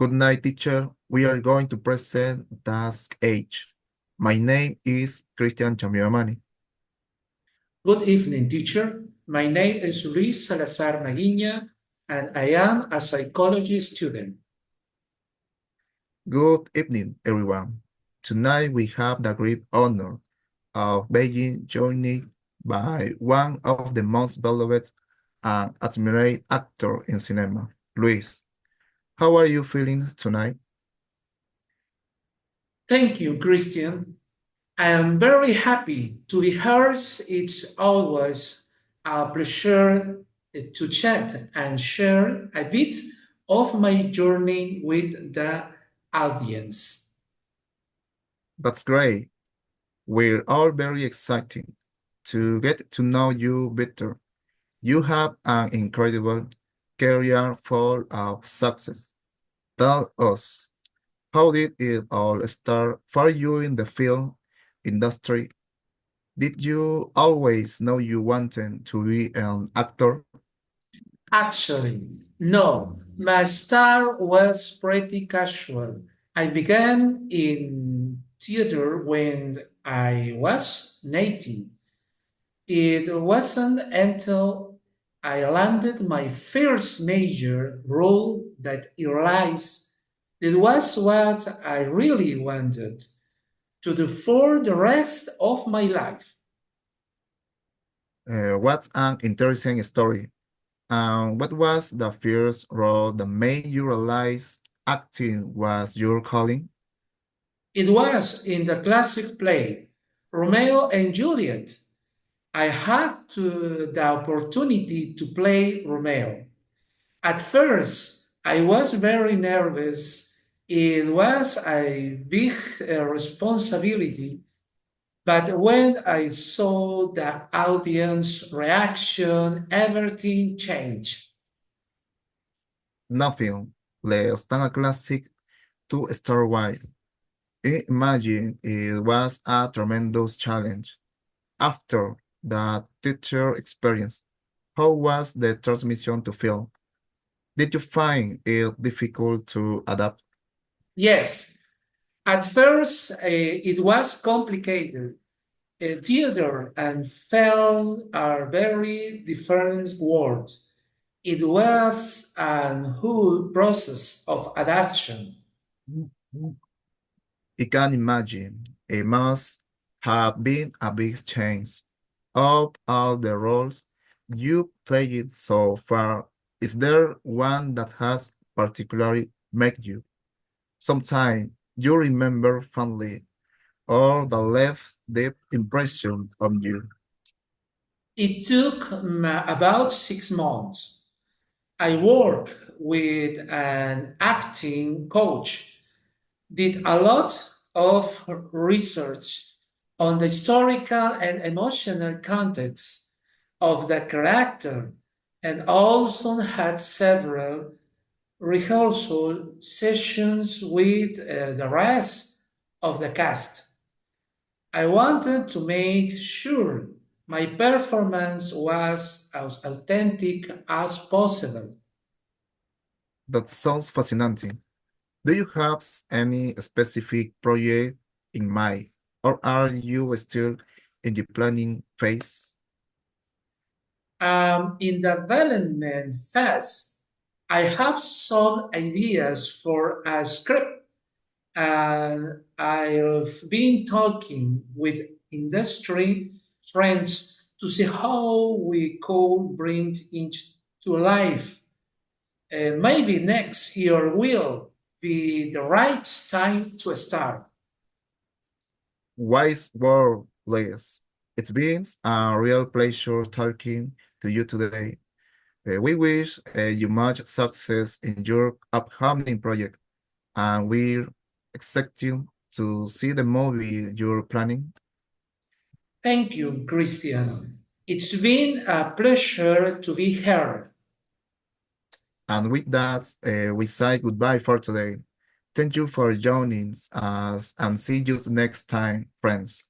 Good night, teacher. We are going to present task H. My name is Christian Chamiamani. Good evening, teacher. My name is Luis Salazar Maguiña, and I am a psychology student. Good evening, everyone. Tonight we have the great honor of being joined by one of the most beloved and admired actor in cinema, Luis. How are you feeling tonight? Thank you, Christian. I am very happy to be here. It's always a pleasure to chat and share a bit of my journey with the audience. That's great. We're all very excited to get to know you better. You have an incredible career full of success. Tell us, how did it all start for you in the film industry? Did you always know you wanted to be an actor? Actually, no, my start was pretty casual. I began in theater when I was 19. It wasn't until I landed my first major role that I realized it was what I really wanted to do for the rest of my life. What's an interesting story. What was the first role that made you realize acting was your calling? It was in the classic play Romeo and Juliet. I had the opportunity to play Romeo. At first, I was very nervous. It was a big responsibility, but when I saw the audience reaction, everything changed. Nothing less than a classic two-star wide. Imagine it was a tremendous challenge. After that teacher experience, how was the transmission to film? Did you find it difficult to adapt? Yes, at first it was complicated. Theater and film are very different worlds. It was an whole process of adaptation. I can imagine it must have been a big change. Of all the roles you played so far, is there one that has particularly made you? Sometimes you remember fondly or that left deep impression on you. It took about 6 months. I worked with an acting coach, did a lot of research on the historical and emotional context of the character, and also had several rehearsal sessions with the rest of the cast. I wanted to make sure my performance was as authentic as possible. That sounds fascinating. Do you have any specific project in mind, or are you still in the planning phase? In the development phase, I have some ideas for a script, and I've been talking with industry friends to see how we could bring it to life. Maybe next year will be the right time to start. Wise word, Liz. It's been a real pleasure talking to you today. We wish you much success in your upcoming project, and we're excited to see the movie you're planning. Thank you, Christian. It's been a pleasure to be here. And with that, we say goodbye for today. Thank you for joining us and see you next time, friends.